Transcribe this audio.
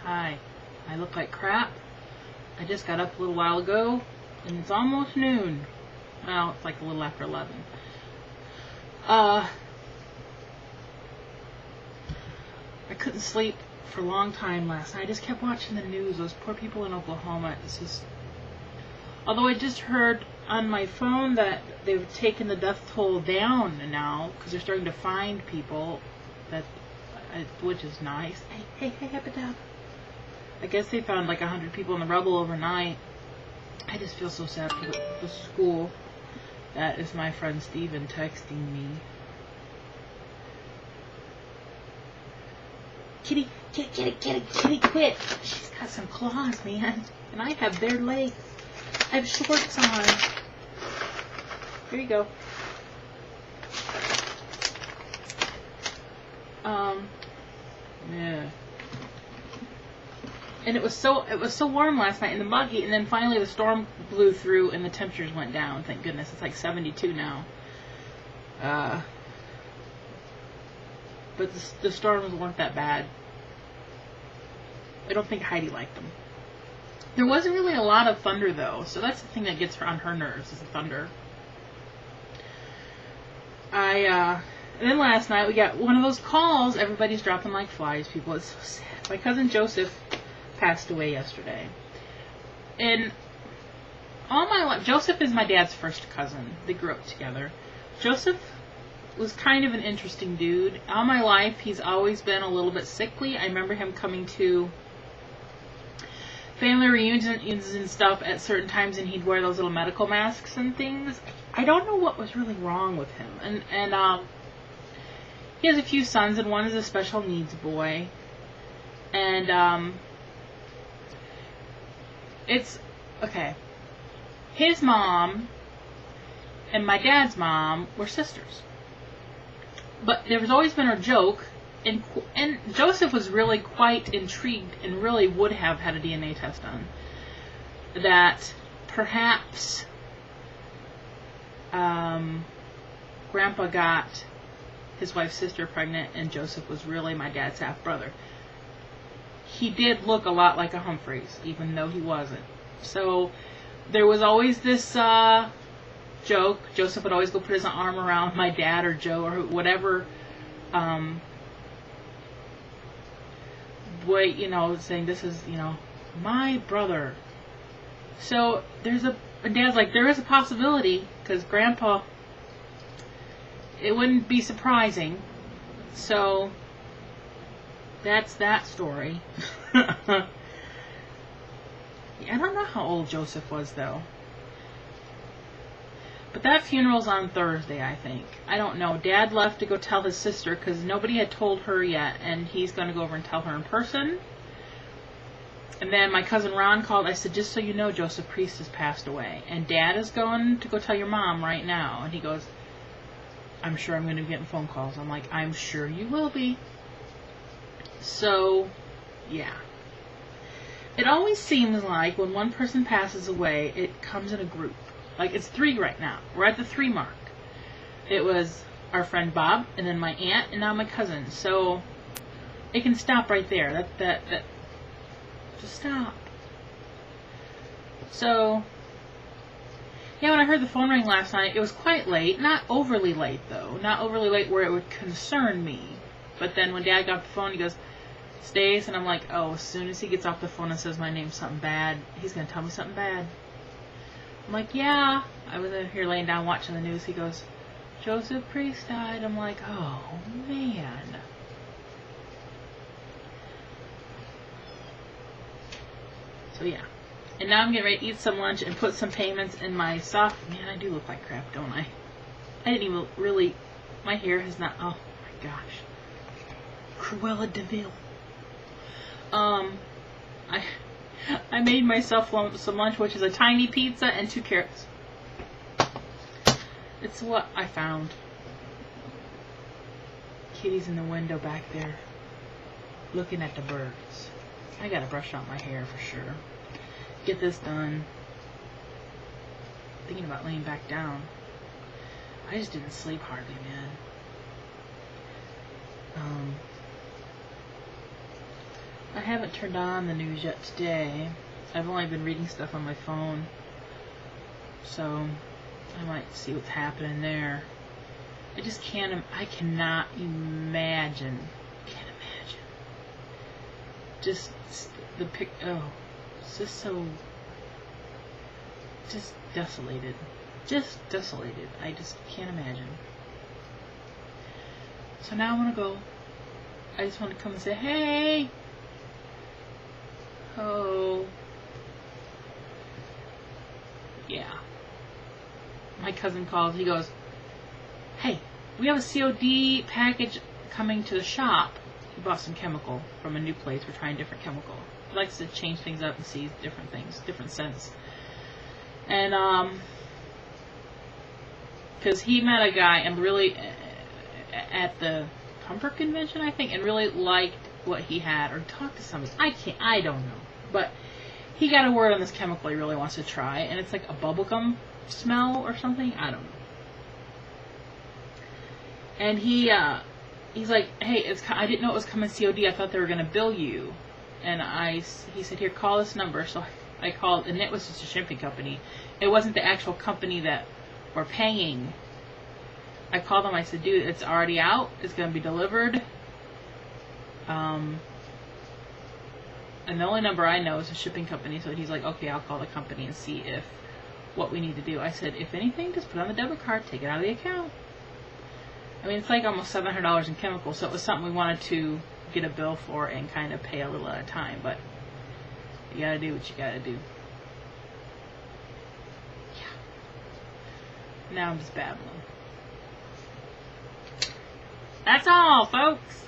Hi. I look like crap. I just got up a little while ago, and it's almost noon. Well, it's like a little after 11. I couldn't sleep for a long time last night. I just kept watching the news. Those poor people in Oklahoma. It's just... Although I just heard on my phone that they've taken the death toll down now, because they're starting to find people, which is nice. Hey, Habadab. I guess they found like 100 people in the rubble overnight. I just feel so sad for the school. That is my friend Steven texting me. Kitty, quit. She's got some claws, man. And I have bare legs. I have shorts on. Here you go. Yeah. And it was so warm last night in the buggy, and then finally the storm blew through and the temperatures went down. Thank goodness. It's like 72 now. But the storms weren't that bad. I don't think Heidi liked them. There wasn't really a lot of thunder though, so that's the thing that gets on her nerves, is the thunder. And then last night we got one of those calls. Everybody's dropping like flies, people. It's so sad. My cousin Joseph passed away yesterday. And all my life, Joseph is my dad's first cousin. They grew up together. Joseph was kind of an interesting dude. All my life, he's always been a little bit sickly. I remember him coming to family reunions and stuff at certain times, and he'd wear those little medical masks and things. I don't know what was really wrong with him. And he has a few sons, and one is a special needs boy. And it's okay. His mom and my dad's mom were sisters. But there was always been a joke, and Joseph was really quite intrigued and really would have had a DNA test done, that perhaps Grandpa got his wife's sister pregnant and Joseph was really my dad's half-brother. He did look a lot like a Humphreys, even though he wasn't. So there was always this joke. Joseph would always go put his arm around my dad or Joe or whatever boy, saying, this is, my brother. So Dad's like, there is a possibility, because Grandpa, it wouldn't be surprising. So that's that story. I don't know how old Joseph was, though. But that funeral's on Thursday, I think. I don't know. Dad left to go tell his sister because nobody had told her yet, and he's going to go over and tell her in person. And then my cousin Ron called. I said, just so you know, Joseph Priest has passed away. And Dad is going to go tell your mom right now. And he goes, I'm sure I'm going to be getting phone calls. I'm like, I'm sure you will be. So, yeah. It always seems like when one person passes away, it comes in a group. Like, it's 3 right now. We're at the 3 mark. It was our friend Bob, and then my aunt, and now my cousin. So, it can stop right there. That just stop. So, yeah, when I heard the phone ring last night, it was quite late. Not overly late, though. Not overly late where it would concern me. But then when Dad got the phone, he goes, Stace, and I'm like, oh, as soon as he gets off the phone and says my name's something bad, he's going to tell me something bad. I'm like, yeah. I was in here laying down watching the news. He goes, Joseph Priest died. I'm like, oh, man. So, yeah. And now I'm getting ready to eat some lunch and put some payments in my soft... Man, I do look like crap, don't I? I didn't even really... My hair has not... Oh, my gosh. Cruella de Vil. I made myself some lunch, which is a tiny pizza and 2 carrots. It's what I found. Kitty's in the window back there, looking at the birds. I gotta brush out my hair for sure. Get this done. Thinking about laying back down. I just didn't sleep hardly, man. I haven't turned on the news yet today. I've only been reading stuff on my phone. So I might see what's happening there. I just I cannot imagine. Can't imagine. Just the it's just so, just desolated. Just desolated. I just can't imagine. So now I want to go. I just want to come and say, hey! Oh. Yeah. My cousin calls. He goes, hey, we have a COD package coming to the shop. He bought some chemical from a new place. We're trying different chemical. He likes to change things up and see different things, different scents. And, because he met a guy and really, at the Comfort Convention, I think, and really liked what he had, or talked to somebody. I don't know. But he got a word on this chemical he really wants to try, and it's like a bubblegum smell or something. I don't know. And he's like, hey, I didn't know it was coming COD. I thought they were going to bill you. And he said, here, call this number. So I called, and it was just a shipping company. It wasn't the actual company that we're paying. I called them. I said, dude, it's already out. It's going to be delivered. And the only number I know is a shipping company. So he's like, okay, I'll call the company and see what we need to do. I said, if anything, just put it on the debit card, take it out of the account. I mean, it's like almost $700 in chemicals, so it was something we wanted to get a bill for and kind of pay a little at a time, but you gotta do what you gotta do. Yeah. Now I'm just babbling. That's all, folks.